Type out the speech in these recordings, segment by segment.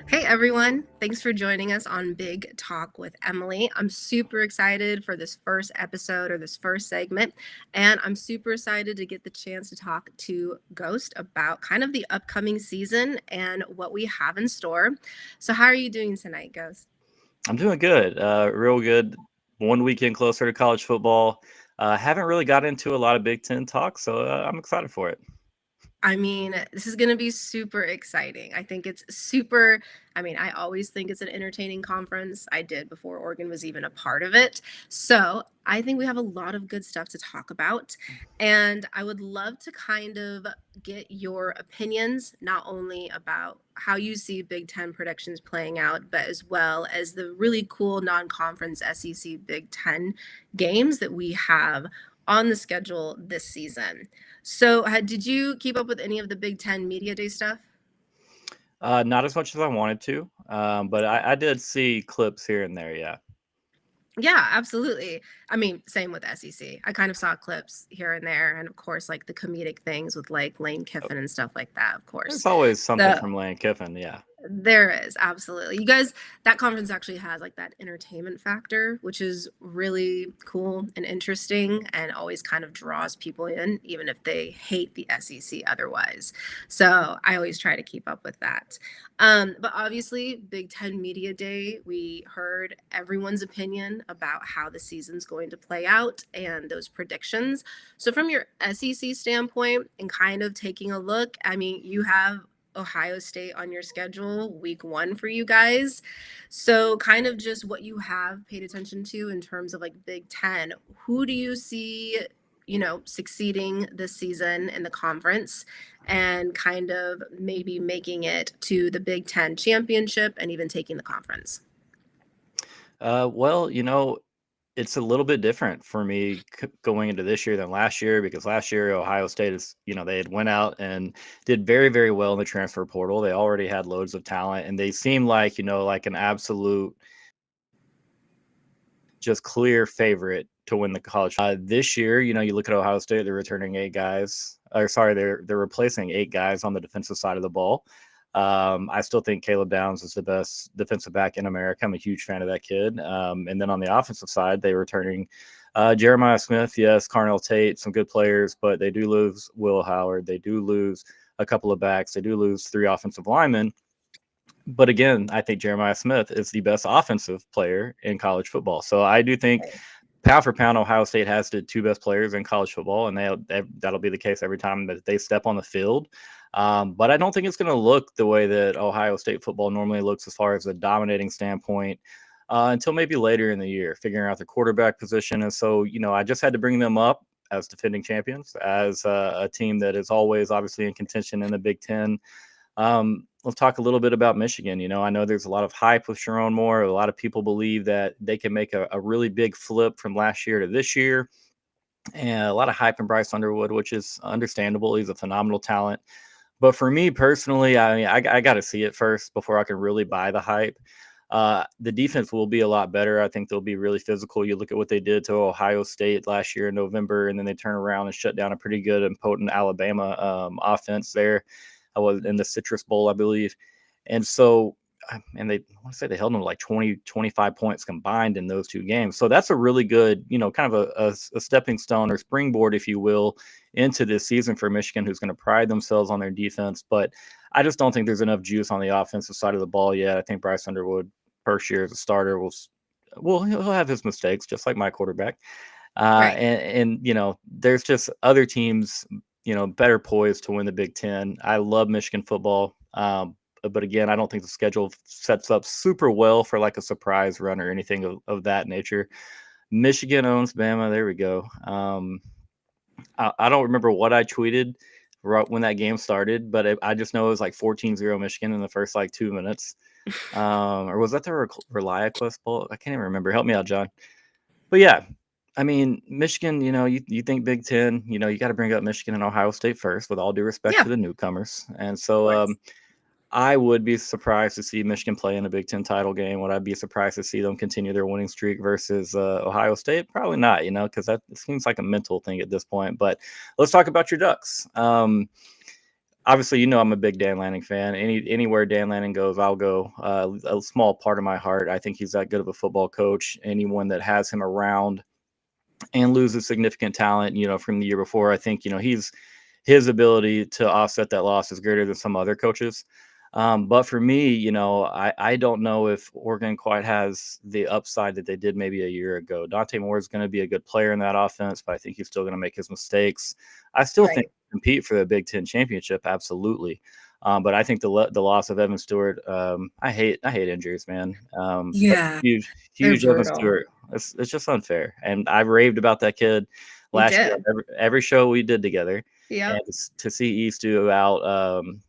Hey everyone, thanks for joining us on Big Talk with Emily. I'm super excited for this first episode or this first segment, and I'm super excited to get the chance to talk to Ghost about kind of the upcoming season and what we have in store. So, how are you doing tonight, Ghost? I'm doing good, real good. One weekend closer to college football. Haven't really got into a lot of Big Ten talk, so I'm excited for it. I mean, this is going to be super exciting. I think it's super. I mean, I always think it's an entertaining conference. I did before Oregon was even a part of it. So I think we have a lot of good stuff to talk about. And I would love to kind of get your opinions, not only about how you see Big Ten predictions playing out, but as well as the really cool non conference SEC Big Ten games that we have on the schedule this season. So, did you keep up with any of the Big Ten Media Day stuff? Not as much as I wanted to, but I did see clips here and there. Yeah, Yeah, absolutely. I mean, same with SEC. I kind of saw clips here and there, and of course, like the comedic things with like Lane Kiffin and stuff like that. Of there's course, always something the from Lane Kiffin. Yeah. there is absolutely. You guys, that conference actually has like that entertainment factor, which is really cool and interesting and always kind of draws people in, even if they hate the SEC otherwise. So I always try to keep up with that. But obviously, Big Ten Media Day, we heard everyone's opinion about how the season's going to play out and those predictions. So, from your SEC standpoint and kind of taking a look, I mean, you have Ohio State on your schedule week 1 for you guys. So kind of just what you have paid attention to in terms of like Big 10. Who do you see, succeeding this season in the conference and kind of maybe making it to the Big 10 championship and even taking the conference? Well, it's a little bit different for me going into this year than last year, because last year Ohio State is, they had went out and did very, very well in the transfer portal. They already had loads of talent, and they seemed like, like an absolute just clear favorite to win the college. This year, you look at Ohio State, they're returning 8 guys. Or sorry, they're replacing 8 guys on the defensive side of the ball. I still think Caleb Downs is the best defensive back in America. I'm a huge fan of that kid. And then on the offensive side, they're returning Jeremiah Smith, yes, Carnell Tate, some good players, but they do lose Will Howard. They do lose a couple of backs. They do lose 3 offensive linemen. But again, I think Jeremiah Smith is the best offensive player in college football. So I do think pound for pound, Ohio State has the 2 best players in college football, and that'll be the case every time that they step on the field. But I don't think it's going to look the way that Ohio State football normally looks as far as a dominating standpoint until maybe later in the year, figuring out the quarterback position. And so, I just had to bring them up as defending champions, as a team that is always obviously in contention in the Big Ten. Let's talk a little bit about Michigan. I know there's a lot of hype with Sharon Moore. A lot of people believe that they can make a really big flip from last year to this year. And a lot of hype in Bryce Underwood, which is understandable. He's a phenomenal talent. But for me personally, I mean, I got to see it first before I can really buy the hype. The defense will be a lot better. I think they'll be really physical. You look at what they did to Ohio State last year in November, and then they turn around and shut down a pretty good and potent Alabama offense there. I was in the Citrus Bowl, I believe. And so, and I want to say they held them to like 20, 25 points combined in those 2 games. So that's a really good, kind of a stepping stone or springboard, if you will, into this season for Michigan, who's going to pride themselves on their defense. But I just don't think there's enough juice on the offensive side of the ball yet. I think Bryce Underwood, first year as a starter, he'll have his mistakes, just like my quarterback. Right. And there's just other teams, better poised to win the Big Ten. I love Michigan football. But again, I don't think the schedule sets up super well for like a surprise run or anything of that nature. Michigan owns Bama. There we go. I don't remember what I tweeted when that game started, but I just know it was like 14-0 Michigan in the first like 2 minutes. Or was that the ReliaQuest Bowl? I can't even remember. Help me out, John. But yeah, I mean, Michigan, you think Big Ten, you got to bring up Michigan and Ohio State first, with all due respect Yeah, to the newcomers. And of so course. I would be surprised to see Michigan play in a Big Ten title game. Would I be surprised to see them continue their winning streak versus Ohio State? Probably not, because that seems like a mental thing at this point. But let's talk about your Ducks. Obviously, I'm a big Dan Lanning fan. Anywhere Dan Lanning goes, I'll go. A small part of my heart. I think he's that good of a football coach. Anyone that has him around and loses significant talent, from the year before, I think, his ability to offset that loss is greater than some other coaches. But for me, I don't know if Oregon quite has the upside that they did maybe a year ago. Dante Moore is going to be a good player in that offense, but I think he's still going to make his mistakes. I still think compete for the Big Ten championship, absolutely. But I think the loss of Evan Stewart, I hate injuries, man. Yeah, they're Huge Evan brutal. Stewart. It's just unfair, and I raved about that kid You last year. did. Every show we did together. And Yep. to see East do out,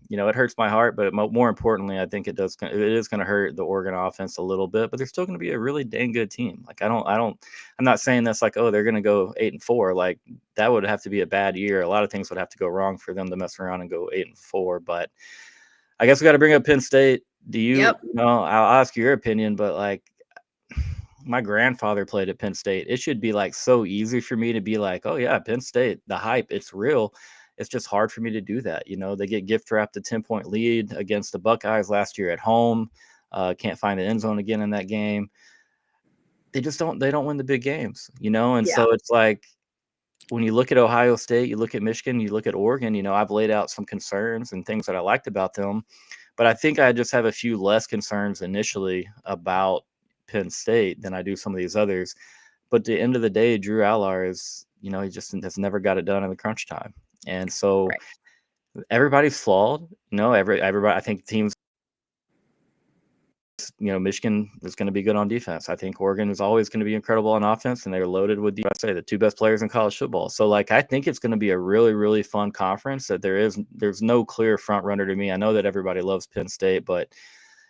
it hurts my heart. But more importantly, I think it is going to hurt the Oregon offense a little bit. But they're still going to be a really dang good team. Like I'm not saying that's like, oh, they're going to go 8-4. Like that would have to be a bad year. A lot of things would have to go wrong for them to mess around and go 8-4. But I guess we got to bring up Penn State. Do you? Yep. I'll ask your opinion, but like, my grandfather played at Penn State. It should be like so easy for me to be like, oh yeah, Penn State, the hype, it's real. It's just hard for me to do that. They get gift wrapped a 10-point lead against the Buckeyes last year at home. Can't find the end zone again in that game. They don't win the big games, And Yeah. so it's like, when you look at Ohio State, you look at Michigan, you look at Oregon, I've laid out some concerns and things that I liked about them. But I think I just have a few less concerns initially about Penn State than I do some of these others. But at the end of the day, Drew Allar is, he just has never got it done in the crunch time. And so Right. everybody's flawed. Everybody, I think teams, Michigan is going to be good on defense. I think Oregon is always going to be incredible on offense, and they're loaded with, the two best players in college football. So, like, I think it's going to be a really, really fun conference. That there's no clear front runner to me. I know that everybody loves Penn State, but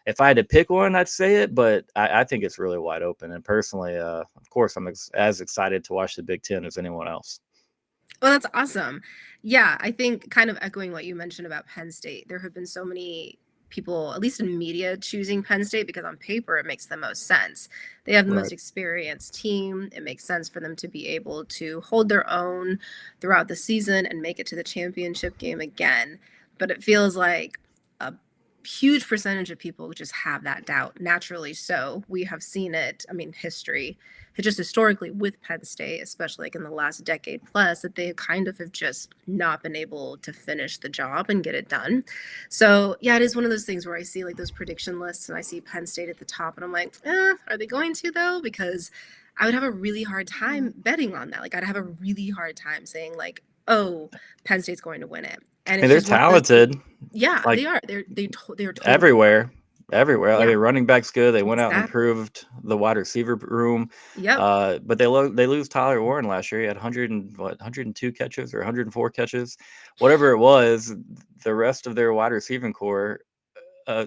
if I had to pick one, I'd say it. But I think it's really wide open. And personally, of course, I'm as excited to watch the Big Ten as anyone else. Well, that's awesome. Yeah, I think kind of echoing what you mentioned about Penn State, there have been so many people, at least in media, choosing Penn State because on paper it makes the most sense. They have the most Right. experienced team. It makes sense for them to be able to hold their own throughout the season and make it to the championship game again. But it feels like a huge percentage of people just have that doubt. Naturally so. We have seen it, I mean, history just historically with Penn State, especially like in the last decade plus, that they kind of have just not been able to finish the job and get it done. So yeah, it is one of those things where I see like those prediction lists and I see Penn State at the top and I'm like, are they going to though? Because I would have a really hard time betting on that. Like I'd have a really hard time saying like, oh, Penn State's going to win it. And And it's they're just one of those things. talented, Yeah, like they are. They're totally everywhere. Everywhere. I yeah, mean, running back's good. They went out and exactly. improved the wide receiver room. Yep. But they lose Tyler Warren last year. He had 102 catches or 104 catches, whatever it was. The rest of their wide receiving core,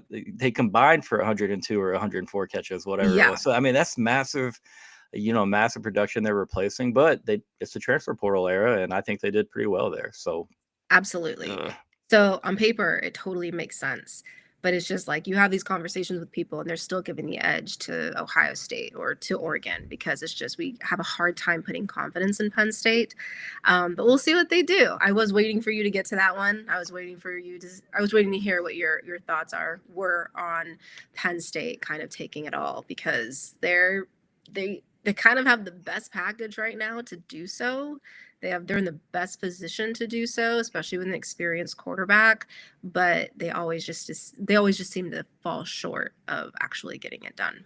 they combined for 102 or 104 catches, whatever it Yeah, was. So I mean, that's massive. Massive production they're replacing. But it's the transfer portal era, and I think they did pretty well there. So. absolutely. Uh, So on paper, it totally makes sense. But it's just like you have these conversations with people and they're still giving the edge to Ohio State or to Oregon because it's just we have a hard time putting confidence in Penn State. But we'll see what they do. I was waiting for you to get to that one. I was waiting to hear what your thoughts were on Penn State kind of taking it all because they kind of have the best package right now to do so. They're in the best position to do so, especially with an experienced quarterback. But they always just seem to fall short of actually getting it done.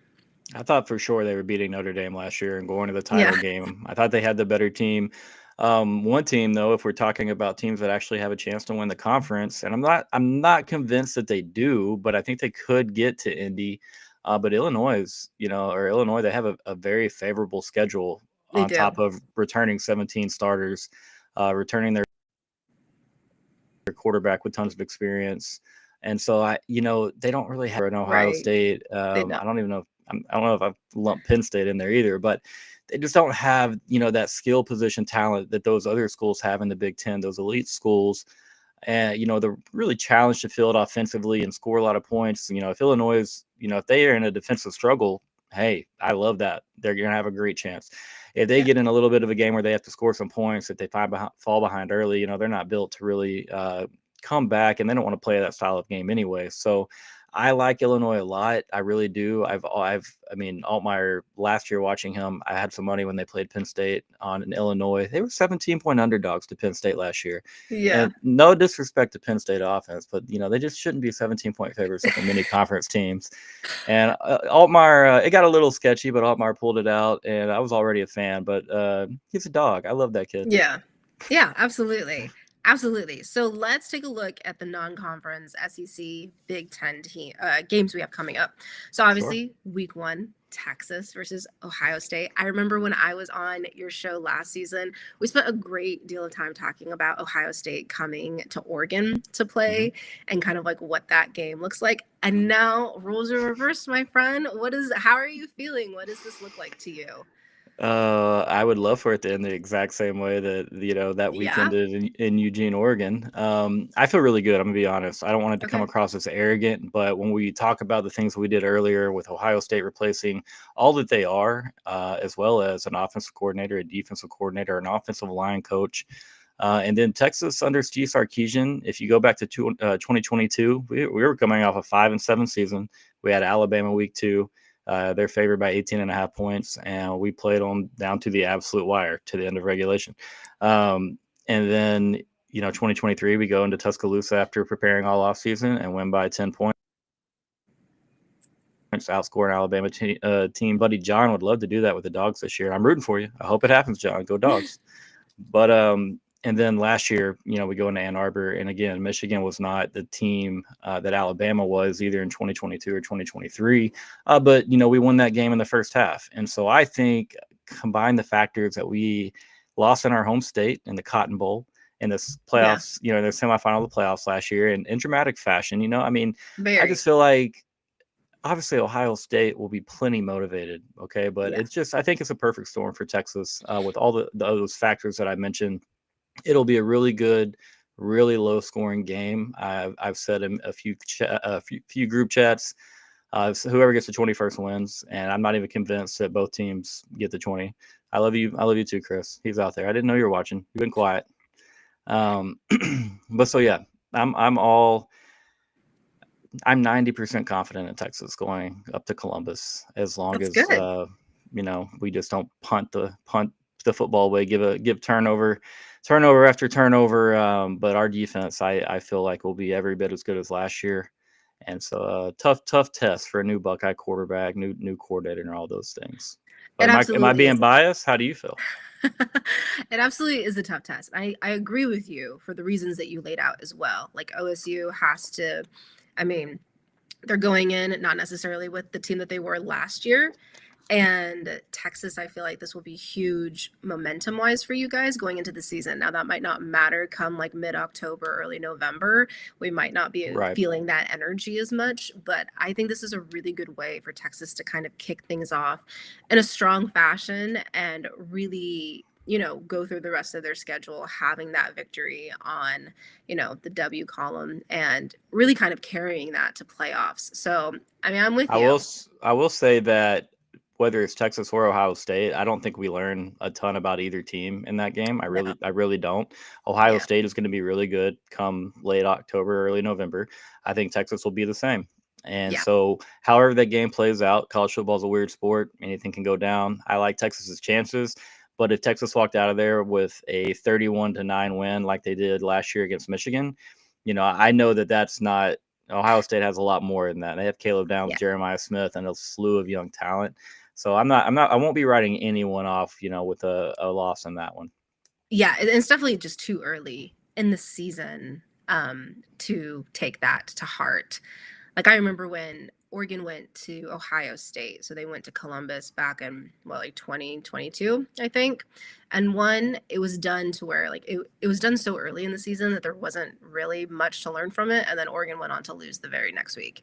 I thought for sure they were beating Notre Dame last year and going to the Yeah, title game. I thought they had the better team. One team, though, if we're talking about teams that actually have a chance to win the conference, and I'm not convinced that they do, but I think they could get to Indy. But Illinois, they have a very favorable schedule they on do. top of returning 17 starters, returning their quarterback with tons of experience. And so they don't really have an Ohio Right. State. They don't. I don't even know. I don't know if I've lumped Penn State in there either, but they just don't have, that skill position talent that those other schools have in the Big Ten, those elite schools. And, they're really challenged to field offensively and score a lot of points. If Illinois is, if they are in a defensive struggle, hey, I love that. They're going to have a great chance. If they get in a little bit of a game where they have to score some points, if they fall behind early, they're not built to really come back, and they don't want to play that style of game anyway. So I like Illinois a lot. I really do. Altmaier, last year watching him, I had some money when they played Penn State in Illinois. They were 17-point underdogs to Penn State last year. Yeah. And no disrespect to Penn State offense, but they just shouldn't be 17-point favorites over many conference teams. And Altmaier, it got a little sketchy, but Altmaier pulled it out, and I was already a fan. But he's a dog. I love that kid. Yeah. Yeah, absolutely. Absolutely. So let's take a look at the non-conference SEC Big Ten games we have coming up. So obviously, week 1, Texas versus Ohio State. I remember when I was on your show last season, we spent a great deal of time talking about Ohio State coming to Oregon to play and kind of like what that game looks like. And now roles are reversed, my friend. How are you feeling? What does this look like to you? I would love for it to end the exact same way that that weekend did in Eugene, Oregon. I feel really good. I'm gonna be honest. I don't want it to come across as arrogant, but when we talk about the things we did earlier with Ohio State replacing all that they are, as well as an offensive coordinator, a defensive coordinator, an offensive line coach, and then Texas under Steve Sarkisian. If you go back to 2022, we were coming off a 5-7 season. We had Alabama week 2. They're favored by 18.5 points, and we played them down to the absolute wire to the end of regulation. And then, 2023, we go into Tuscaloosa after preparing all offseason and win by 10 points, outscoring Alabama team. Buddy John would love to do that with the Dogs this year. I'm rooting for you. I hope it happens, John. Go Dogs. But and then last year, we go into Ann Arbor, and again, Michigan was not the team that Alabama was either in 2022 or 2023. But we won that game in the first half, and so I think combine the factors that we lost in our home state in the Cotton Bowl in the playoffs, in the semifinal of the playoffs last year, in dramatic fashion. I just feel like obviously Ohio State will be plenty motivated. Okay, but I think it's a perfect storm for Texas with all those factors that I mentioned. It'll be a really good, really low scoring game. I've said in a few group chats, so whoever gets the 21st wins, and I'm not even convinced that both teams get the 20. I love you. I love you too, Chris. He's out there. I didn't know you were watching. You've been quiet. But so yeah, I'm 90% confident in Texas going up to Columbus as long as we just don't punt the football away, give turnover after turnover. But our defense, I feel like, will be every bit as good as last year. And so tough test for a new Buckeye quarterback, new coordinator, and all those things. But am I being biased? How do you feel? It absolutely is a tough test. I agree with you for the reasons that you laid out as well. Like OSU has to, they're going in not necessarily with the team that they were last year. And Texas, I feel like this will be huge momentum-wise for you guys going into the season. Now, that might not matter come like mid-October, early November. We might not be feeling that energy as much, but I think this is a really good way for Texas to kind of kick things off in a strong fashion and really, go through the rest of their schedule, having that victory on, the W column and really kind of carrying that to playoffs. So, I'm with you. I will say that whether it's Texas or Ohio State, I don't think we learn a ton about either team in that game. I really don't. Ohio State is going to be really good come late October, early November. I think Texas will be the same. And so however that game plays out, college football is a weird sport. Anything can go down. I like Texas's chances. But if Texas walked out of there with a 31-9 win like they did last year against Michigan, I know that's not – Ohio State has a lot more than that. They have Caleb Downs, Jeremiah Smith, and a slew of young talent. So I won't be writing anyone off, with a loss in that one. Yeah, it's definitely just too early in the season to take that to heart. Like I remember when Oregon went to Ohio State. So they went to Columbus back in like 2022, I think. And one, it was done to where like it was done so early in the season that there wasn't really much to learn from it. And then Oregon went on to lose the very next week.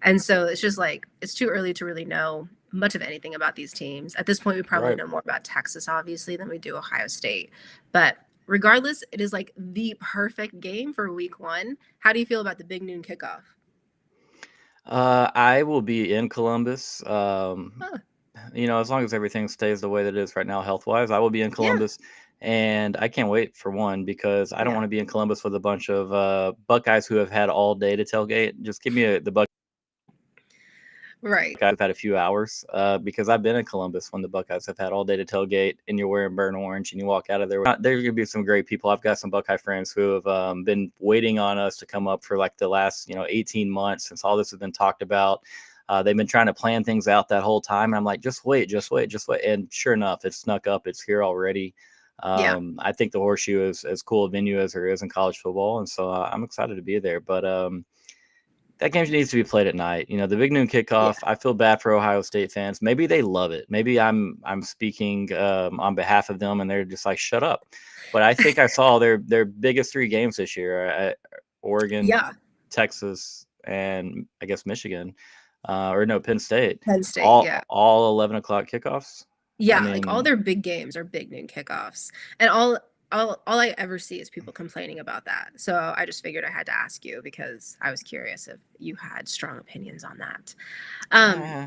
And so it's just like it's too early to really know much of anything about these teams. At this point, we probably Right. know more about Texas, obviously, than we do Ohio State. But regardless, it is like the perfect game for week one. How do you feel about the big noon kickoff? I will be in Columbus. Huh. As long as everything stays the way that it is right now, health wise, I will be in Yeah. Columbus, and I can't wait for one because I don't Yeah. want to be in Columbus with a bunch of Buckeyes who have had all day to tailgate. Just give me the Buckeyes Right. have had a few hours because I've been in Columbus when the Buckeyes have had all day to tailgate, and you're wearing burnt orange and you walk out of there. There's going to be some great people. I've got some Buckeye friends who have been waiting on us to come up for like the last 18 months since all this has been talked about. They've been trying to plan things out that whole time. And I'm like, just wait, just wait, just wait. And sure enough, it snuck up. It's here already. Yeah. I think the Horseshoe is as cool a venue as there is in college football. And so I'm excited to be there. But that game needs to be played at night. The big noon Yeah. kickoff, I feel bad for Ohio State fans. Maybe they love it. Maybe I'm speaking on behalf of them and they're just like, shut up. But I think I saw their biggest three games this year Oregon, Yeah. Texas, and I guess Michigan. Or no, Penn State. Penn State. All Yeah. all 11 o'clock kickoffs. I Yeah. Like all mean, their big games are big noon kickoffs. And all I ever see is people complaining about that. So I just figured I had to ask you because I was curious if you had strong opinions on that. Um, uh,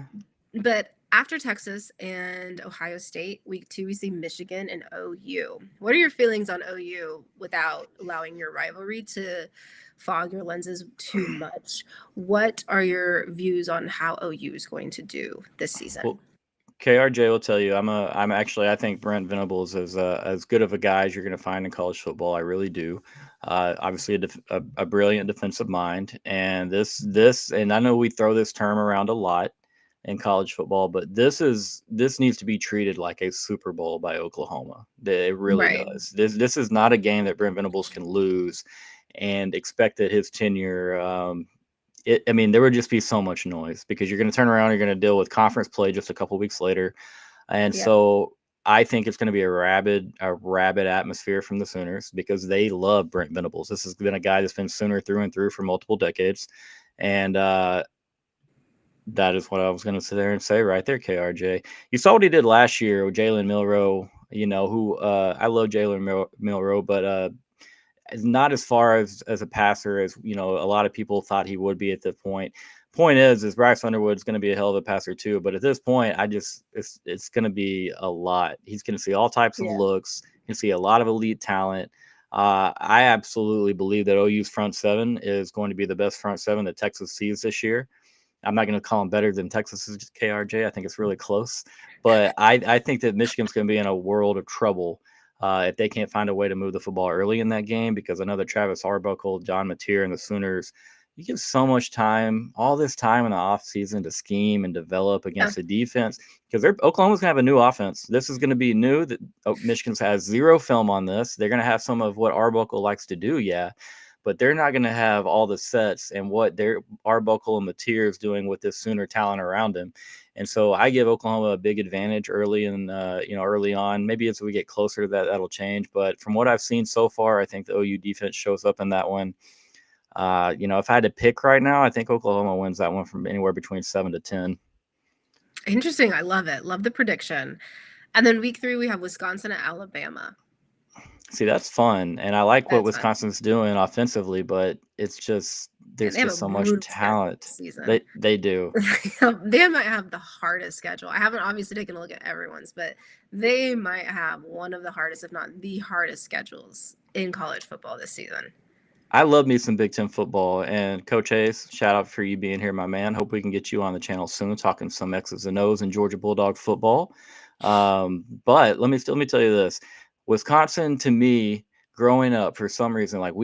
but after Texas and Ohio State, week two, we see Michigan and OU. What are your feelings on OU without allowing your rivalry to fog your lenses too much? What are your views on how OU is going to do this season? well, KRJ will tell you I think Brent Venables is as good of a guy as you're going to find in college football. I really do. Obviously, a brilliant defensive mind, and this and I know we throw this term around a lot in college football, but this needs to be treated like a Super Bowl by Oklahoma. It really Right. does. This is not a game that Brent Venables can lose and expect that his tenure. I mean, there would just be so much noise because you're going to turn around, you're going to deal with conference play just a couple weeks later, and Yeah. so I think it's going to be a rabid atmosphere from the Sooners because they love Brent Venables. This has been a guy that's been Sooner through and through for multiple decades, and that is what I was going to sit there and say right there, KRJ. You saw what he did last year with Jalen Milroe. Who I love Jalen Milroe, but is not as far as a passer as a lot of people thought he would be at the point. Point is Bryce Underwood's going to be a hell of a passer too, but at this point, it's going to be a lot. He's going to see all types of Yeah. looks. He can see a lot of elite talent. I absolutely believe that OU's front seven is going to be the best front seven that Texas sees this year. I'm not going to call them better than Texas's KRJ. I think it's really close, but I think that Michigan's going to be in a world of trouble if they can't find a way to move the football early in that game, because I know that Travis Arbuckle, John Mateer, and the Sooners, you give so much time, all this time in the offseason to scheme and develop Yeah. against the defense, because Oklahoma's going to have a new offense. This is going to be new. That Michigan has zero film on this. They're going to have some of what Arbuckle likes to do, yeah, but they're not going to have all the sets and what their Arbuckle and Mateer is doing with this Sooner talent around him. And so I give Oklahoma a big advantage early early on. Maybe as we get closer to that, that'll change. But from what I've seen so far, I think the OU defense shows up in that one. If I had to pick right now, I think Oklahoma wins that one from anywhere between 7-10. Interesting. I love it. Love the prediction. And then week three, we have Wisconsin at Alabama. See, that's fun, and I like what That's fun. Wisconsin's doing offensively, but it's just there's They have just a so much brutal schedule talent. this season. They do. They might have the hardest schedule. I haven't obviously taken a look at everyone's, but they might have one of the hardest, if not the hardest schedules in college football this season. I love me some Big Ten football, and Coach Hayes, shout out for you being here, my man. Hope we can get you on the channel soon, talking some X's and O's and Georgia Bulldog football. But let me tell you this: Wisconsin, to me, growing up, for some reason, like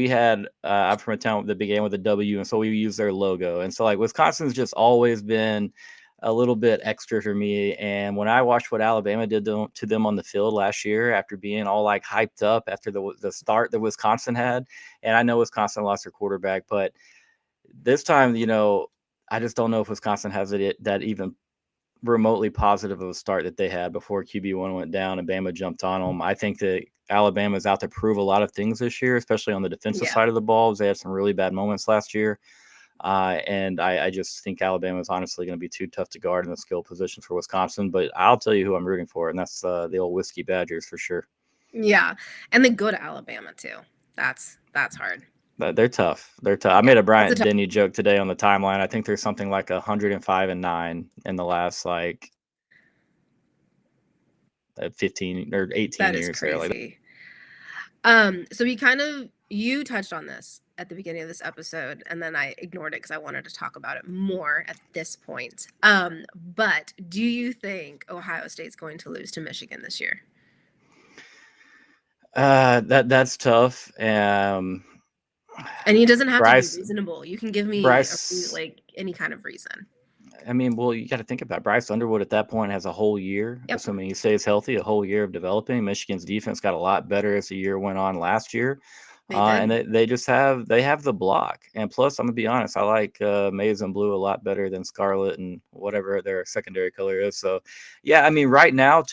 I'm from a town that began with a W, and so we use their logo, and so like Wisconsin's just always been a little bit extra for me. And when I watched what Alabama did to them on the field last year, after being all like hyped up after the start that Wisconsin had, and I know Wisconsin lost their quarterback, but this time, I just don't know if Wisconsin has that even remotely positive of a start that they had before QB1 went down and Bama jumped on them. I think that Alabama's out to prove a lot of things this year, especially on the defensive Yeah. side of the ball. They had some really bad moments last year. And I just think Alabama is honestly going to be too tough to guard in the skill position for Wisconsin. But I'll tell you who I'm rooting for, and that's the old Whiskey Badgers for sure. Yeah. And they go to Alabama too. That's hard. They're tough. They're tough. I made a Bryant Denny joke today on the timeline. I think there's something like 105-9 in the last 15 or 18 that years. Is crazy. So you touched on this at the beginning of this episode, and then I ignored it because I wanted to talk about it more at this point. But do you think Ohio State's going to lose to Michigan this year? That's tough. And it doesn't have to be reasonable. You can give me any kind of reason. I mean, well, you got to think about it. Bryce Underwood at that point has a whole year, assuming he stays healthy, a whole year of developing. Michigan's defense got a lot better as the year went on last year. And they have the block. And plus, I'm going to be honest, I like maize and blue a lot better than scarlet and whatever their secondary color is. So, yeah, I mean, right now,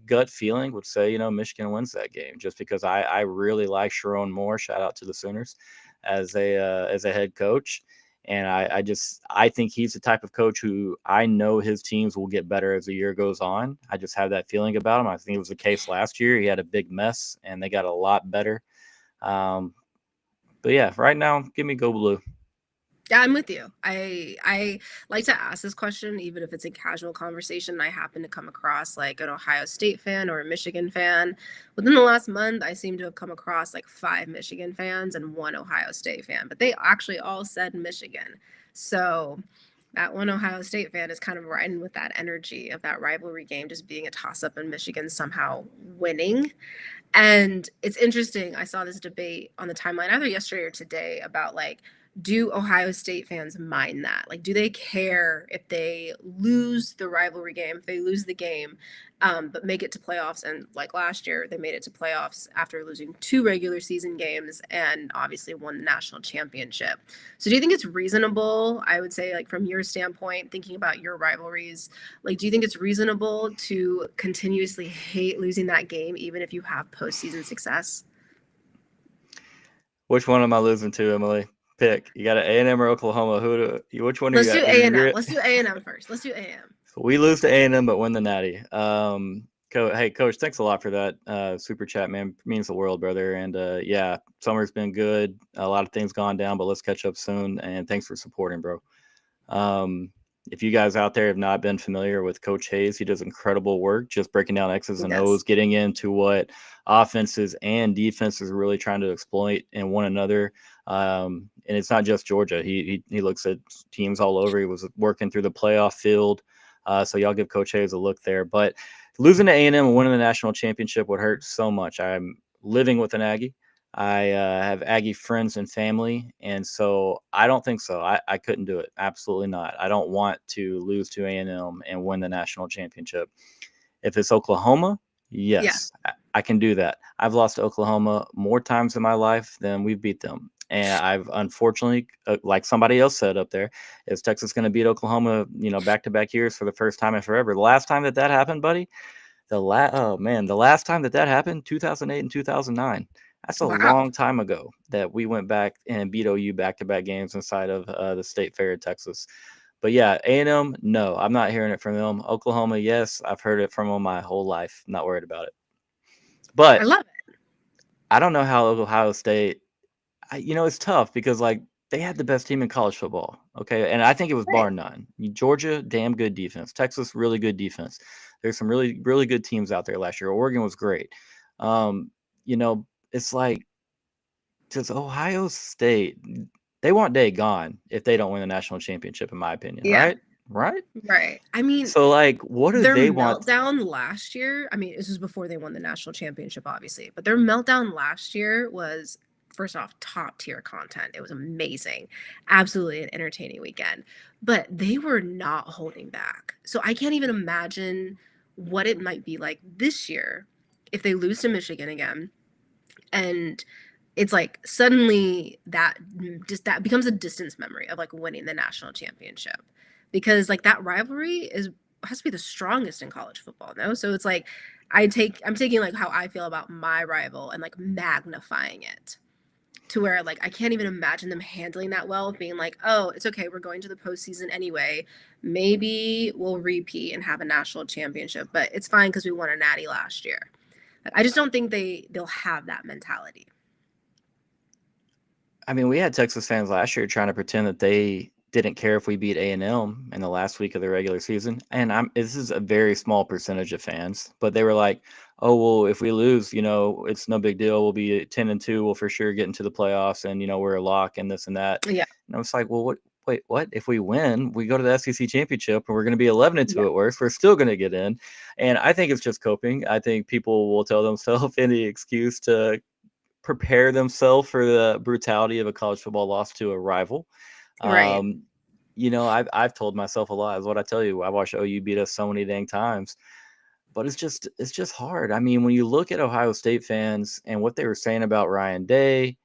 gut feeling would say, Michigan wins that game just because I really like Sharon Moore. Shout out to the Sooners as a head coach. And I think he's the type of coach who I know his teams will get better as the year goes on. I just have that feeling about him. I think it was the case last year. He had a big mess and they got a lot better. But yeah, right now, give me Go Blue. Yeah, I'm with you. I like to ask this question, even if it's a casual conversation. I happen to come across like an Ohio State fan or a Michigan fan. Within the last month, I seem to have come across like 5 Michigan fans and 1 Ohio State fan, but they actually all said Michigan. So that one Ohio State fan is kind of riding with that energy of that rivalry game just being a toss-up and Michigan somehow winning. And it's interesting. I saw this debate on the timeline either yesterday or today about do Ohio State fans mind that? Do they care if they lose the rivalry game, if they lose the game, but make it to playoffs? And like last year, they made it to playoffs after losing 2 regular season games and obviously won the national championship. So do you think it's reasonable, I would say, from your standpoint, thinking about your rivalries, do you think it's reasonable to continuously hate losing that game, even if you have postseason success? Which one am I losing to, Emily? Pick. You got an A&M or Oklahoma. Which one? Let's do A&M. Let's do A&M first. Let's do A&M. We lose to A&M, but win the Natty. Hey, Coach, thanks a lot for that super chat, man. It means the world, brother. And yeah, summer's been good. A lot of things gone down, but let's catch up soon. And thanks for supporting, bro. If you guys out there have not been familiar with Coach Hayes, he does incredible work just breaking down X's and O's, getting into what offenses and defenses are really trying to exploit in one another. And it's not just Georgia. He looks at teams all over. He was working through the playoff field. So y'all give Coach Hayes a look there. But losing to A&M and winning the national championship would hurt so much. I'm living with an Aggie. I have Aggie friends and family, and so I don't think so. I couldn't do it. Absolutely not. I don't want to lose to A&M and win the national championship. If it's Oklahoma, yes, yeah. I can do that. I've lost to Oklahoma more times in my life than we've beat them. And I've unfortunately, like somebody else said up there, is Texas going to beat Oklahoma, back-to-back years for the first time in forever? The last time that happened, buddy, the last time that happened, 2008 and 2009. That's a long time ago that we went back and beat OU back-to-back games inside of the State Fair in Texas. But yeah, A&M, no, I'm not hearing it from them. Oklahoma, yes, I've heard it from them my whole life. I'm not worried about it. But I love it. I don't know how Ohio State, it's tough because they had the best team in college football. Okay. And I think it was bar none. Georgia, damn good defense. Texas, really good defense. There's some really, really good teams out there last year. Oregon was great. It's does Ohio State, they want day gone if they don't win the national championship, in my opinion. Yeah. Right. I mean, so what do they want? Their meltdown last year, I mean, this was before they won the national championship, obviously, but their meltdown last year was, first off, top tier content. It was amazing. Absolutely an entertaining weekend, but they were not holding back. So I can't even imagine what it might be like this year if they lose to Michigan again. And it's like suddenly that just that becomes a distance memory of like winning the national championship, because like that rivalry is has to be the strongest in college football, no? So it's like I'm taking like how I feel about my rival and like magnifying it to where like I can't even imagine them handling that well, being like, oh, it's okay, we're going to the postseason anyway. Maybe we'll repeat and have a national championship, but it's fine because we won a natty last year. I just don't think they'll have that mentality. I mean, we had Texas fans last year trying to pretend that they didn't care if we beat A&M in the last week of the regular season, and this is a very small percentage of fans, but they were like, "Oh well, if we lose, it's no big deal. We'll be 10-2. We'll for sure get into the playoffs, and we're a lock and this and that." Yeah. And I was like, "Well, what? Wait, what? If we win, we go to the SEC championship, and we're going to be 11-2 Yeah. at worst. We're still going to get in." And I think it's just coping. I think people will tell themselves any excuse to prepare themselves for the brutality of a college football loss to a rival. Right. I've told myself a lot, is what I tell you. I watched OU beat us so many dang times, but it's just hard. I mean, when you look at Ohio State fans and what they were saying about Ryan Day,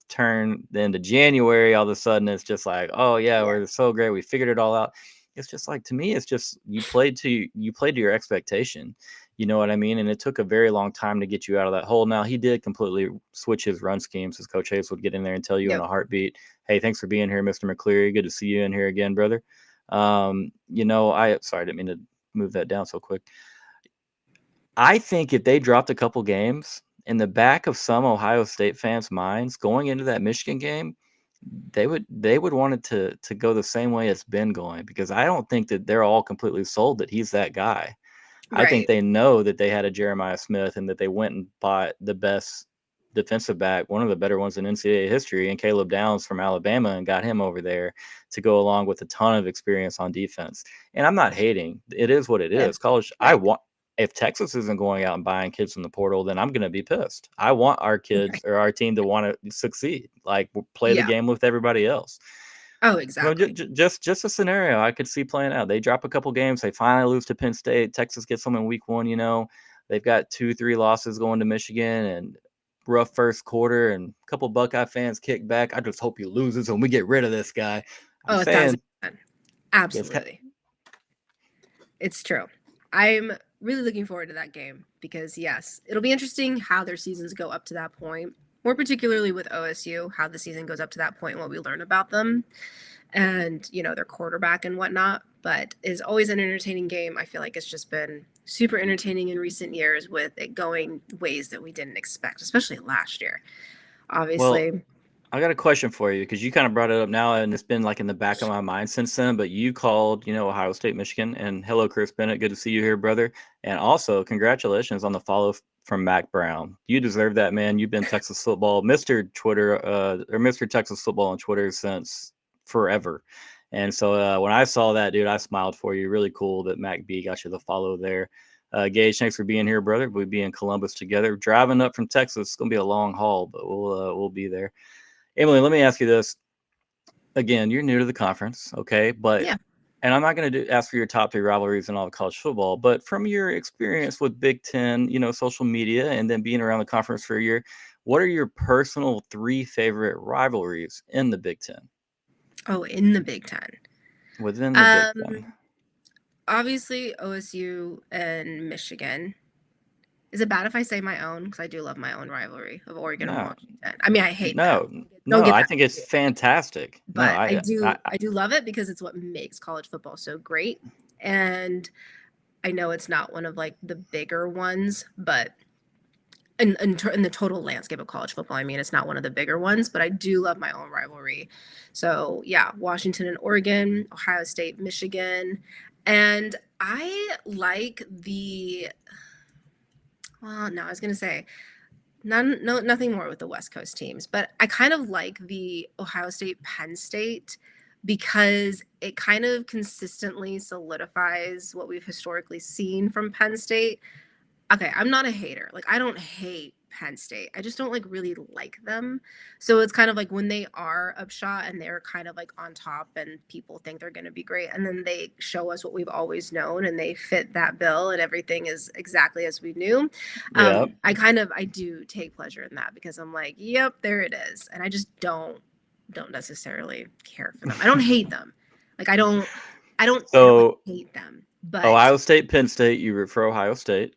turn into January, all of a sudden it's just like, oh yeah, Yeah. we're so great, we figured it all out. It's just like, to me, it's just you played to your expectation. You know what I mean? And it took a very long time to get you out of that hole. Now, he did completely switch his run schemes, as Coach Hayes would get in there and tell you in Yep. a heartbeat, hey, thanks for being here, Mr. McCleary. Good to see you in here again, brother. Sorry, I didn't mean to move that down so quick. I think if they dropped a couple games, in the back of some Ohio State fans' minds going into that Michigan game, they would want it to go the same way it's been going, because I don't think that they're all completely sold that he's that guy. I think Right. they know that they had a Jeremiah Smith and that they went and bought the best defensive back, one of the better ones in NCAA history, and Caleb Downs from Alabama, and got him over there to go along with a ton of experience on defense. And I'm not hating. It is what it Yeah. is. College, I Right. want if Texas isn't going out and buying kids from the portal, then I'm going to be pissed. I want our kids Right. or our team to want to succeed, like play the Yeah. game with everybody else. Oh, Well, exactly. just a scenario I could see playing out. They drop a couple games. They finally lose to Penn State. Texas gets them in week one. They've got 2-3 losses going to Michigan and rough first quarter, and a couple Buckeye fans kick back. I just hope he loses and we get rid of this guy. I'm Oh, 1,000%. saying it's Absolutely. It's true. I'm really looking forward to that game because, yes, it'll be interesting how their seasons go up to that point, more particularly with OSU, how the season goes up to that point and what we learn about them and, their quarterback and whatnot. But it's always an entertaining game. I feel like it's just been super entertaining in recent years with it going ways that we didn't expect, especially last year. well. Obviously. I got a question for you, because you kind of brought it up now, and it's been like in the back of my mind since then. But you called, Ohio State, Michigan, and hello, Chris Bennett. Good to see you here, brother. And also, congratulations on the follow from Mac Brown. You deserve that, man. You've been Texas football, Mr. Twitter, or Mr. Texas football on Twitter since forever. And so when I saw that, dude, I smiled for you. Really cool that Mac B got you the follow there. Gage, thanks for being here, brother. We'll be in Columbus together. Driving up from Texas, it's gonna be a long haul, but we'll be there. Emily, let me ask you this. Again, you're new to the conference, okay? Yeah. And I'm not going to ask for your top 3 rivalries in all of college football, but from your experience with Big Ten, social media, and then being around the conference for a year, what are your personal 3 favorite rivalries in the Big Ten? Oh, in the Big Ten. Within the Big Ten. Obviously OSU and Michigan. Is it bad if I say my own? Because I do love my own rivalry of Oregon and No, Washington. I mean, I hate them. no, Don't no. get I that think it's confused. fantastic. No, But I do love it because it's what makes college football so great. And I know it's not one of like the bigger ones, but in the total landscape of college football, I mean, it's not one of the bigger ones, but I do love my own rivalry. So yeah, Washington and Oregon, Ohio State, Michigan, and I like the. Well, no, I was gonna say nothing more with the West Coast teams, but I kind of like the Ohio State Penn State because it kind of consistently solidifies what we've historically seen from Penn State. Okay, I'm not a hater. Like I don't hate Penn State. I just don't like really like them. So it's kind of like when they are upshot and they're kind of like on top and people think they're going to be great, and then they show us what we've always known and they fit that bill and everything is exactly as we knew. Yeah. I do take pleasure in that because I'm like, yep, there it is. And I just don't necessarily care for them. I don't hate them. Like I don't So hate them. But Ohio State, Penn State, you root for Ohio State.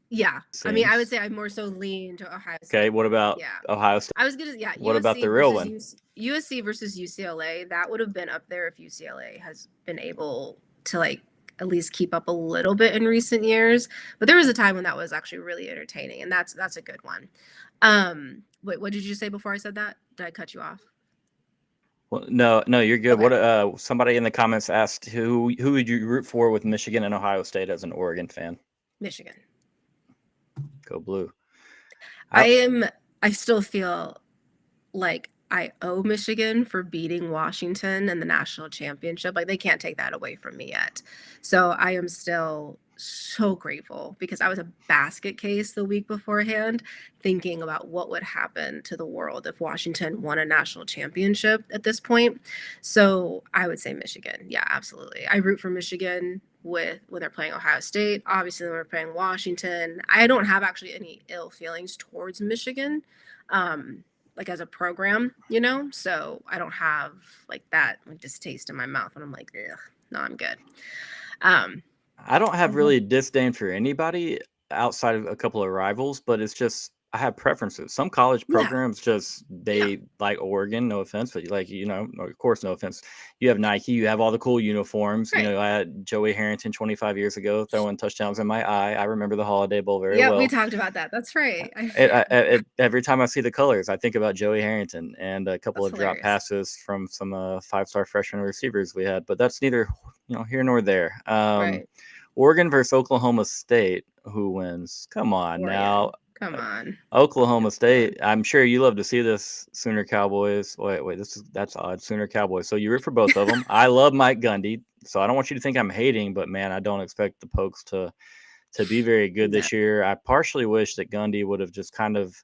yeah, I mean, I would Seems. say I more so lean to Ohio State. Okay, what about Yeah. Ohio State? I was gonna, yeah. What about the USC real versus USC versus UCLA. That would have been up there if UCLA has been able to like at least keep up a little bit in recent years. But there was a time when that was actually really entertaining, and that's a good one. Wait, what did you say before I said that? Did I cut you off? Well, no, you're good. Okay. What? Somebody in the comments asked who would you root for with Michigan and Ohio State as an Oregon fan? Michigan. Go Blue. I still feel like I owe Michigan for beating Washington in the national championship. Like they can't take that away from me yet. So I am still so grateful because I was a basket case the week beforehand thinking about what would happen to the world if Washington won a national championship at this point. So I would say Michigan. Yeah, absolutely. I root for Michigan with when they're playing Ohio State. Obviously, when we're playing Washington, I don't have actually any ill feelings towards Michigan. Like as a program, so I don't have like that like distaste in my mouth and I'm like, ugh, no, I'm good. I don't have really disdain for anybody outside of a couple of rivals, but it's just I have preferences. Some college Yeah. programs just they like Oregon, no offense, but like of course, no offense. You have Nike, you have all the cool uniforms. Right. I had Joey Harrington 25 years ago throwing touchdowns in my eye. I remember the Holiday Bowl very Yeah, well. we talked about that. That's right. Every time I see the colors, I think about Joey Harrington and a couple That's of drop hilarious. passes from some 5-star freshman receivers we had. But that's neither here nor there. Right. Oregon versus Oklahoma State. Who wins? Come on Oregon. now. Come on. Oklahoma State. I'm sure you love to see this. Sooner Cowboys. Wait. That's odd. Sooner Cowboys. So you root for both of them. I love Mike Gundy, so I don't want you to think I'm hating, but man, I don't expect the Pokes to be very good this year. I partially wish that Gundy would have just kind of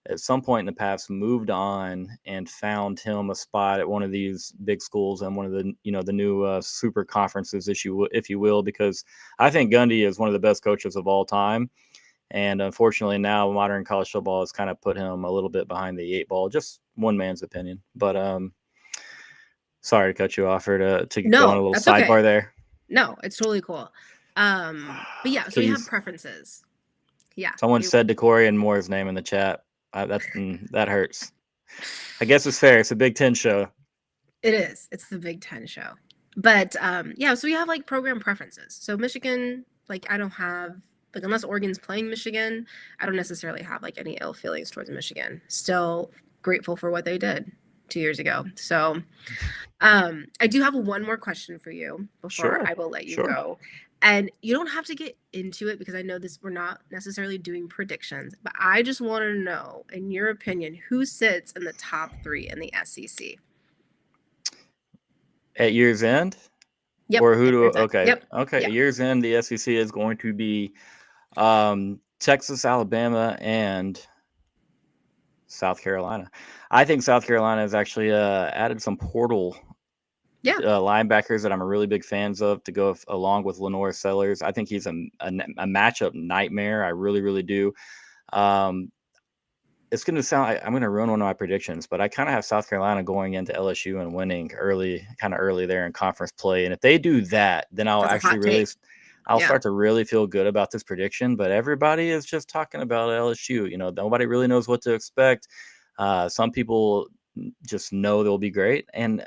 at some point in the past moved on and found him a spot at one of these big schools and one of the the new super conferences, if you will, because I think Gundy is one of the best coaches of all time. And unfortunately, now modern college football has kind of put him a little bit behind the 8 ball. Just one man's opinion. But sorry to cut you off or to go on a little sidebar there. No, it's totally cool. But yeah, so we have preferences. Yeah. Someone said DeCorey and Moore's name in the chat. That hurts. I guess it's fair. It's a Big Ten show. It is. It's the Big Ten show. But yeah, so we have like program preferences. So Michigan, like I don't have like unless Oregon's playing Michigan, I don't necessarily have like any ill feelings towards Michigan. Still grateful for what they did 2 years ago. So I do have one more question for you before I will let you go. And you don't have to get into it because I know we're not necessarily doing predictions, but I just want to know, in your opinion, who sits in the top 3 in the SEC? At year's end? Yep. Or who do okay. Yep. Okay. Yep. At year's end, the SEC is going to be Texas, Alabama, and South Carolina. I think South Carolina has actually added some portal linebackers that I'm a really big fans of to go along with Lenore Sellers. I think he's a matchup nightmare. I really, really do. It's going to sound I'm going to ruin one of my predictions, but I kind of have South Carolina going into LSU and winning early there in conference play. And if they do that, then I'll start to really feel good about this prediction. But everybody is just talking about LSU. Nobody really knows what to expect. Some people just know they'll be great. And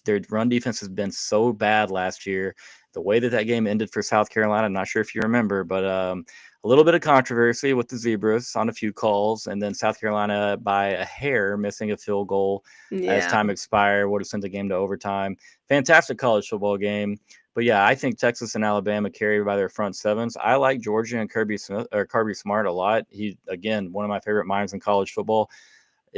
their run defense has been so bad last year. The way that game ended for South Carolina, I'm not sure if you remember, but a little bit of controversy with the Zebras on a few calls, and then South Carolina by a hair missing a field goal as time expired would have sent the game to overtime. Fantastic college football game. But yeah, I think Texas and Alabama carry by their front sevens. I like Georgia and Kirby Smart a lot. He's again one of my favorite minds in college football.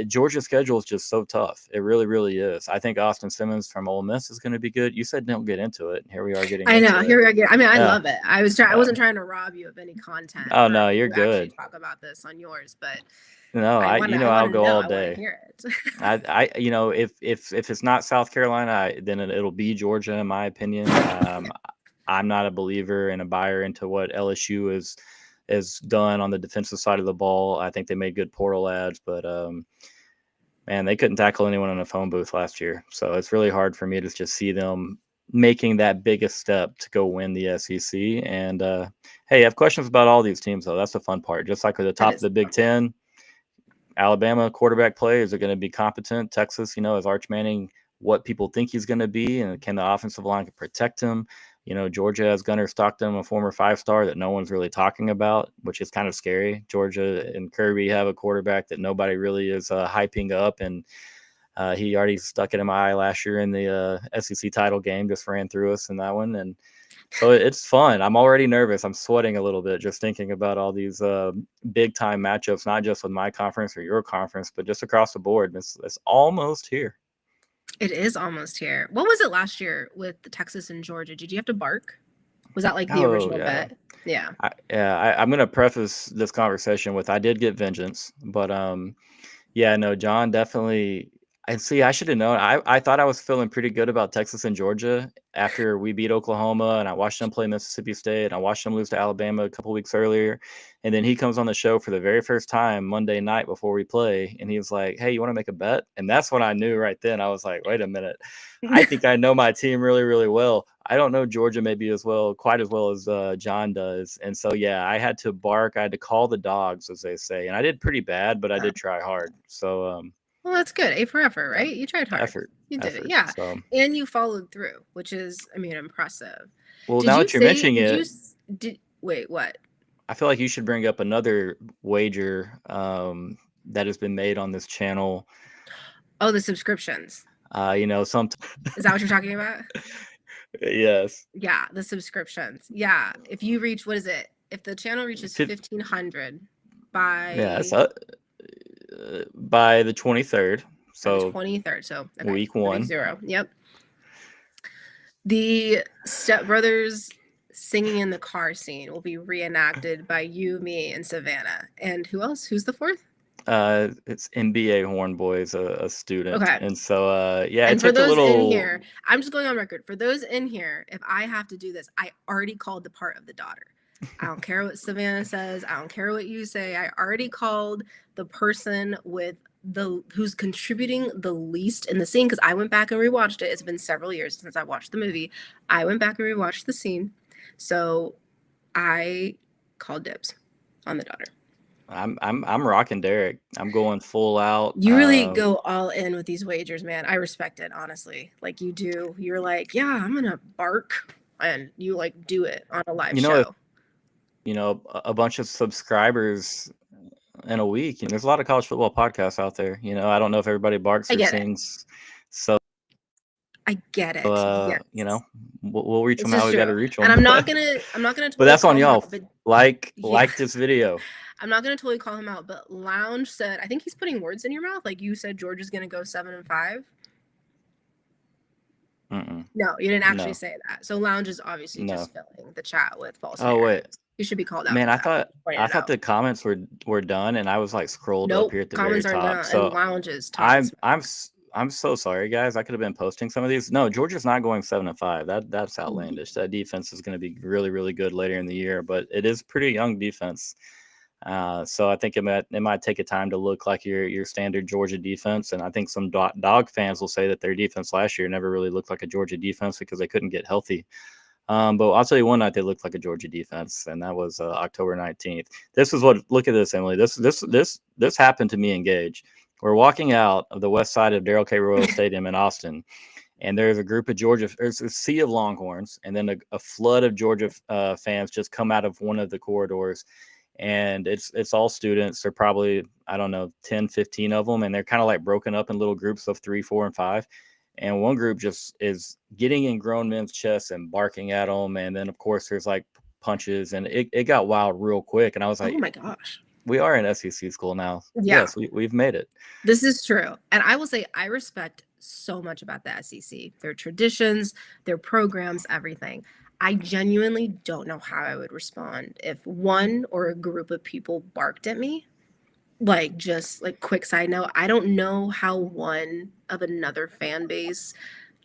Georgia's schedule is just so tough. It really, really is. I think Austin Simmons from Ole Miss is going to be good. You said don't get into it. Here we are getting I know. into Here it. we are again. I mean, I Yeah. love it. I wasn't trying to rob you of any content. Oh, or no, you're to actually good. talk about this on yours, but No, I I'll want go to know. all I want to day. hear it. If it's not South Carolina, then it'll be Georgia, in my opinion. I'm not a believer and a buyer into what LSU is done on the defensive side of the ball. I think they made good portal ads, but man, they couldn't tackle anyone in a phone booth last year. So it's really hard for me to just see them making that biggest step to go win the SEC. And hey, I have questions about all these teams, though. That's the fun part. Just like at the top of the Big Ten, Alabama quarterback play, is it going to be competent? Texas, is Arch Manning what people think he's going to be? And can the offensive line protect him? Georgia has Gunnar Stockton, a former 5-star that no one's really talking about, which is kind of scary. Georgia and Kirby have a quarterback that nobody really is hyping up. And he already stuck it in my eye last year in the SEC title game, just ran through us in that one. And so it's fun. I'm already nervous. I'm sweating a little bit just thinking about all these big time matchups, not just with my conference or your conference, but just across the board. It's almost here. It is almost here. What was it last year with the Texas and Georgia? Did you have to bark? Was that like the original bet? Yeah. I'm going to preface this conversation with I did get vengeance, but John definitely. And see, I should have known. I thought I was feeling pretty good about Texas and Georgia after we beat Oklahoma, and I watched them play Mississippi State. I watched them lose to Alabama a couple weeks earlier, and then he comes on the show for the very first time Monday night before we play, and he was like, "Hey, you want to make a bet?" And that's when I knew right then. I was like, "Wait a minute, I think I know my team really, really well. I don't know Georgia maybe quite as well as John does." And so, I had to bark. I had to call the dogs, as they say, and I did pretty bad, but I did try hard. So. Well, that's good. A for effort, right? You tried hard. Effort. You did it. Yeah. So. And you followed through, which is, impressive. Well, now that you're mentioning it. Wait, what? I feel like you should bring up another wager that has been made on this channel. Oh, the subscriptions. Some. Is that what you're talking about? Yes. Yeah, the subscriptions. Yeah. If you reach, what is it? If the channel reaches 1,500 by... Yeah, by the 23rd. So 23rd. So week 1. 0. Yep. The Step Brothers singing in the car scene will be reenacted by you, me, and Savannah. And who else? Who's the fourth? It's NBA Horn Boys, a student. Okay. And so, and for those in here, I'm just going on record. For those in here, if I have to do this, I already called the part of the daughter. I don't care what Savannah says. I don't care what you say. I already called the person who's contributing the least in the scene, because I went back and rewatched it. It's been several years since I watched the movie. I went back and rewatched the scene. So I called dibs on the daughter. I'm rocking Derek. I'm going full out. You really go all in with these wagers, man. I respect it, honestly. Like you do. You're like, yeah, I'm gonna bark, and you do it on a live show. A bunch of subscribers in a week. There's a lot of college football podcasts out there. I don't know if everybody barks or sings. So I get it. Yes. We'll reach them how we got to reach them. And I'm not gonna. But that's on y'all. Like this video. I'm not gonna totally call him out, but Lounge said, I think he's putting words in your mouth. Like you said, Georgia's gonna go 7-5. No, you didn't actually say that. So Lounge is obviously just filling the chat with false. Oh wait. You should be called out. Man, I thought the comments were done, and I was scrolled up here at the very top. Done, so and Lounge's I'm so sorry, guys. I could have been posting some of these. No, Georgia's not going 7-5. That's outlandish. That defense is going to be really, really good later in the year, but it is pretty young defense. So I think it might take a time to look like your standard Georgia defense, and I think some dog fans will say that their defense last year never really looked like a Georgia defense because they couldn't get healthy. But I'll tell you one night they looked like a Georgia defense, and that was October 19th. Look at this, Emily. This happened to me in Gage. We're walking out of the west side of Darrell K. Royal Stadium in Austin, and there's a group of there's a sea of Longhorns, and then a flood of Georgia fans just come out of one of the corridors, and it's all students. They're probably, 10, 15 of them, and they're kind of broken up in little groups of 3, 4, and 5. And one group just is getting in grown men's chests and barking at them. And then, of course, there's punches, and it got wild real quick. And I was like, oh my gosh. we are an SEC school now. Yeah. Yes, we've made it. This is true. And I will say I respect so much about the SEC, their traditions, their programs, everything. I genuinely don't know how I would respond if one or a group of people barked at me. Like, just like quick side note, I don't know how one of another fan base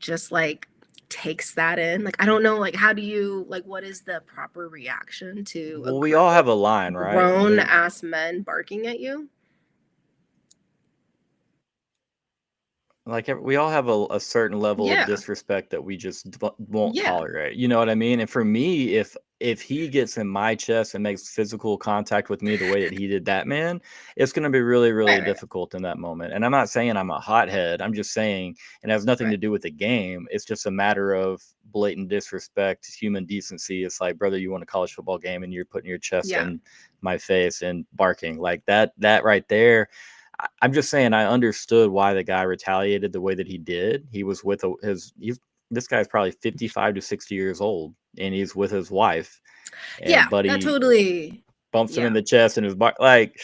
just like takes that in. Like, I don't know, like, how do you, like, what is the proper reaction to a Well, we group all of have a line, right? grown ass men barking at you? Like we all have a certain level of Yeah. disrespect that we just won't Yeah. tolerate. You know what I mean? And for me, if he gets in my chest and makes physical contact with me the way that he did that man, it's going to be really, really Right. difficult in that moment. And I'm not saying I'm a hothead. I'm just saying it has nothing to Right. do with the game. It's just a matter of blatant disrespect, human decency. It's like, brother, you won a college football game and you're putting your chest Yeah. in my face and barking like that. That right there. I'm just saying I understood why the guy retaliated the way that he did. He was with this guy's probably 55 to 60 years old and he's with his wife. And Yeah, buddy that totally. bumps him in Yeah. the chest and his butt. Like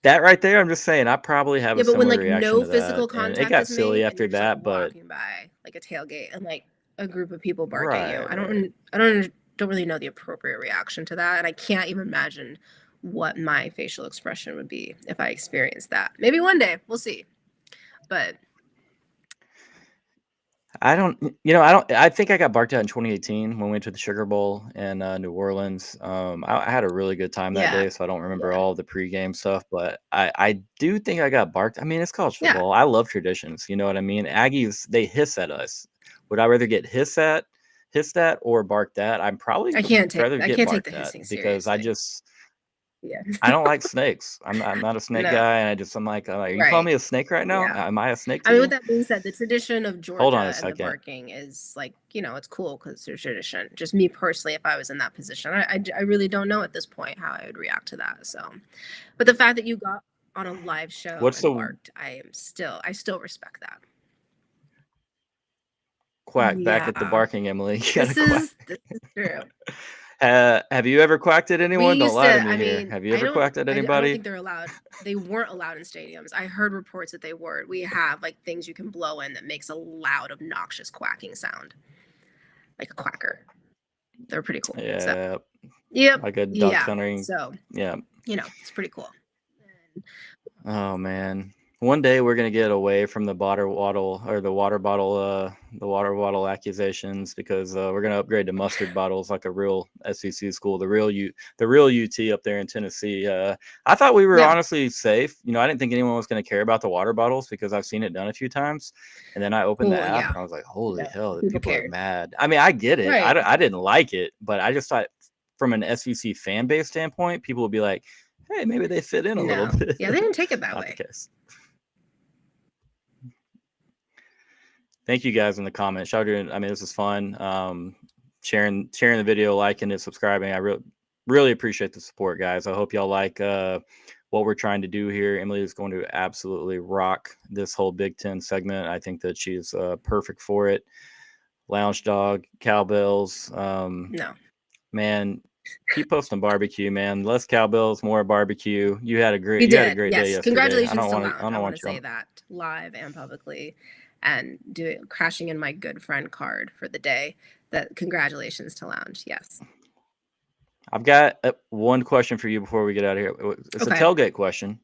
that right there, I'm just saying I probably have Yeah, a but when similar like reaction no to that. physical And it contact got is silly made and after you're just like that, but walking by like a tailgate and like a group of people bark at you. right. I don't really know the appropriate reaction to that, and I can't even imagine what my facial expression would be if I experienced that. Maybe one day, we'll see. But I think I got barked at in 2018 when we went to the Sugar Bowl in New Orleans. I had a really good time that yeah, day, so I don't remember yeah, all the pregame stuff, but I do think I got barked. I mean, it's college yeah. football. I love traditions. You know what I mean? Aggies, they hiss at us. Would I rather get hissed at, or barked at? I'm probably I can't take rather I get can't take the barked at hissing because I seriously. just Yeah. I don't like snakes. I'm not a snake No. guy, and are you calling Right. me a snake right now? Yeah. Am I a snake I to mean, with you? that being said, the tradition of Hold on a Georgia and the second. barking is like, it's cool because it's tradition. Just me personally, if I was in that position, I really don't know at this point how I would react to that. So, but the fact that you got on a live show What's and the barked, I still respect that. quack back at the Yeah. barking, Emily? You gotta This quack. is true. Have you ever quacked at We anyone? Don't used lie to to, me I here. mean, Have you ever quacked at I don't anybody? think they're allowed. They weren't allowed in stadiums. I heard reports that they were. We have like things you can blow in that makes a loud, obnoxious quacking sound, like a quacker. They're pretty cool. So, Yeah, yep. like a duck Yeah. hunting. So, Yeah. it's pretty cool. Oh man. One day we're gonna get away from the the water bottle accusations because we're gonna upgrade to mustard bottles like a real SEC school, the real UT up there in Tennessee. I thought we were Yeah. honestly safe. I didn't think anyone was gonna care about the water bottles because I've seen it done a few times. And then I opened the Well, app yeah. and I was like, holy No, hell, the people people are cared. mad. I mean, I get it. Right. I didn't like it, but I just thought from an SEC fan base standpoint, people would be like, hey, maybe they fit in a little No. bit. Yeah, they didn't take it that Not the way. case. Thank you guys in the comments. Shout out, I mean, this is fun. Sharing the video, liking it, subscribing. I really appreciate the support, guys. I hope y'all like what we're trying to do here. Emily is going to absolutely rock this whole Big Ten segment. I think that she's perfect for it. Lounge Dog, Cowbells. No. Man, keep posting barbecue, man. Less cowbells, more barbecue. We you had a great did. day Yes. yesterday. I Congratulations don't to want to. I Lounge. I don't want to want you say on. that live and publicly and crashing in my good friend card for the day. That congratulations to Lounge. Yes. I've got one question for you before we get out of here. It's a Okay. tailgate question.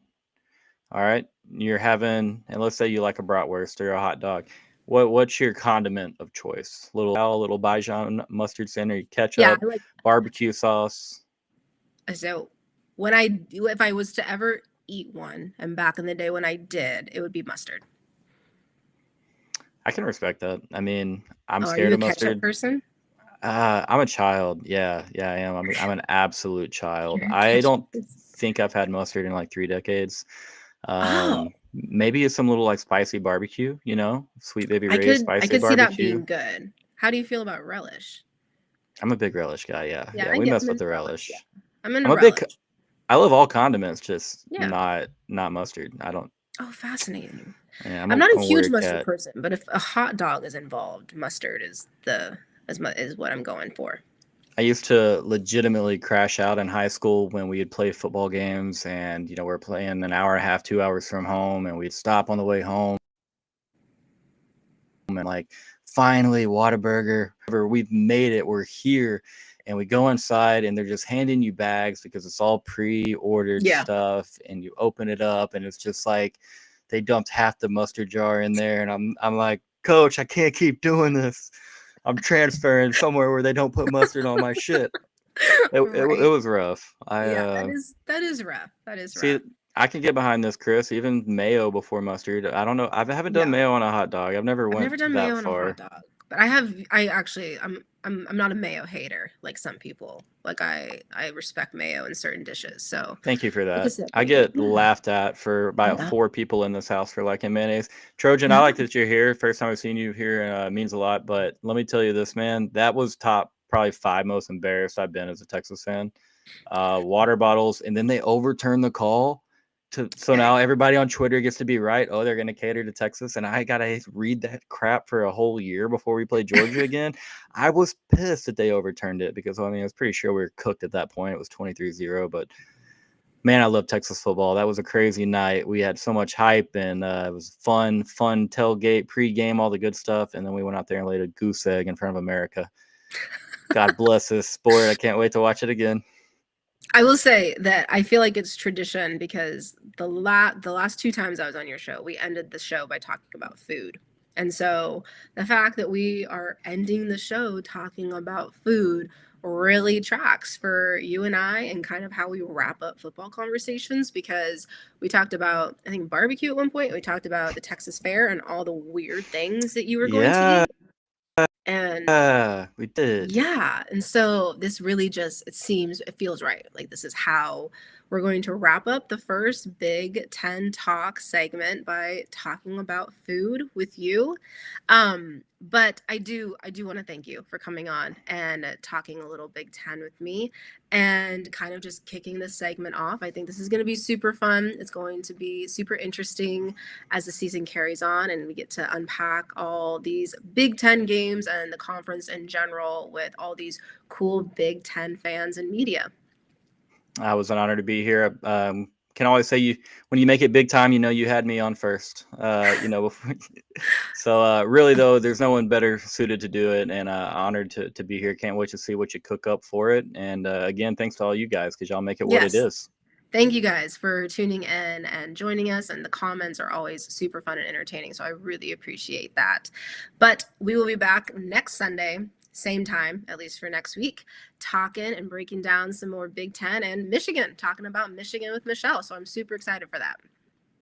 All right, you're having, and let's say you like a bratwurst or a hot dog. What's your condiment of choice? Little Dijon mustard center, ketchup, Yeah, I like barbecue sauce. so if I was to ever eat one, and back in the day when I did, it would be mustard. I can respect that. I mean, I'm Oh, are scared you a of ketchup mustard. person? I'm a child. Yeah, I am. I'm an absolute child. You're a I ketchup don't person. think I've had mustard in like 3 decades. Oh, Maybe it's some little like spicy barbecue, Sweet Baby I Ray's could I spicy could see that barbecue. being good. How do you feel about relish? I'm a big relish guy. Yeah, Yeah, we mess I'm with into the relish. Yeah, relish. I'm into I'm a big. relish. I love all condiments, just Yeah. not mustard. I don't. Oh, fascinating. Yeah, I'm not a I'm a huge weird mustard cat. person, but if a hot dog is involved, mustard is what I'm going for. I used to legitimately crash out in high school when we'd play football games and, we're playing an hour and a half, 2 hours from home, and we'd stop on the way home and like, finally, Whataburger, we've made it, we're here. And we go inside and they're just handing you bags because it's all pre-ordered Yeah. stuff, and you open it up and it's just like they dumped half the mustard jar in there. And I'm like, Coach, I can't keep doing this. I'm transferring somewhere where they don't put mustard on my shit. It Right. was rough. Yeah, that is rough. That is See, rough. I can get behind this, Chris. Even mayo before mustard. I don't know. I haven't done No. mayo on a hot dog. I've never I've went never done that mayo on a hot far. dog, but I'm not a mayo hater like some people. Like I respect mayo in certain dishes. So Thank you for take a that. sip, I baby. get laughed at for about Yeah. 4 people in this house for liking mayonnaise. Trojan, I Yeah. like that you're here. First time I've seen you here means a lot. But let me tell you this, man. That was top probably 5 most embarrassed I've been as a Texas fan. Water bottles, and then they overturned the call. So now everybody on Twitter gets to be right. Oh, they're going to cater to Texas, and I got to read that crap for a whole year before we play Georgia again. I was pissed that they overturned it because, I was pretty sure we were cooked at that point. It was 23-0, but man, I love Texas football. That was a crazy night. We had so much hype, and it was fun tailgate, pregame, all the good stuff, and then we went out there and laid a goose egg in front of America. God bless this sport. I can't wait to watch it again. I will say that I feel like it's tradition because the last 2 times I was on your show, we ended the show by talking about food. And so the fact that we are ending the show talking about food really tracks for you and I, and kind of how we wrap up football conversations, because we talked about, I think, barbecue at one point. We talked about the Texas Fair and all the weird things that you were going to Yeah, eat. And we did. yeah, and so this really just it feels right. Like this is how we're going to wrap up the first Big Ten talk segment by talking about food with you. But I do want to thank you for coming on and talking a little Big Ten with me and kind of just kicking this segment off. I think this is going to be super fun. It's going to be super interesting as the season carries on and we get to unpack all these Big Ten games and the conference in general with all these cool Big Ten fans and media. I was an honor to be here. Can always say when you make it big time, you had me on first. Before, so really though, there's no one better suited to do it, and honored to be here. Can't wait to see what you cook up for it. And again, thanks to all you guys because y'all make it what it Yes. is. Thank you guys for tuning in and joining us. And the comments are always super fun and entertaining. So I really appreciate that. But we will be back next Sunday, same time, at least for next week, talking and breaking down some more Big Ten and Michigan, talking about Michigan with Michelle. So I'm super excited for that.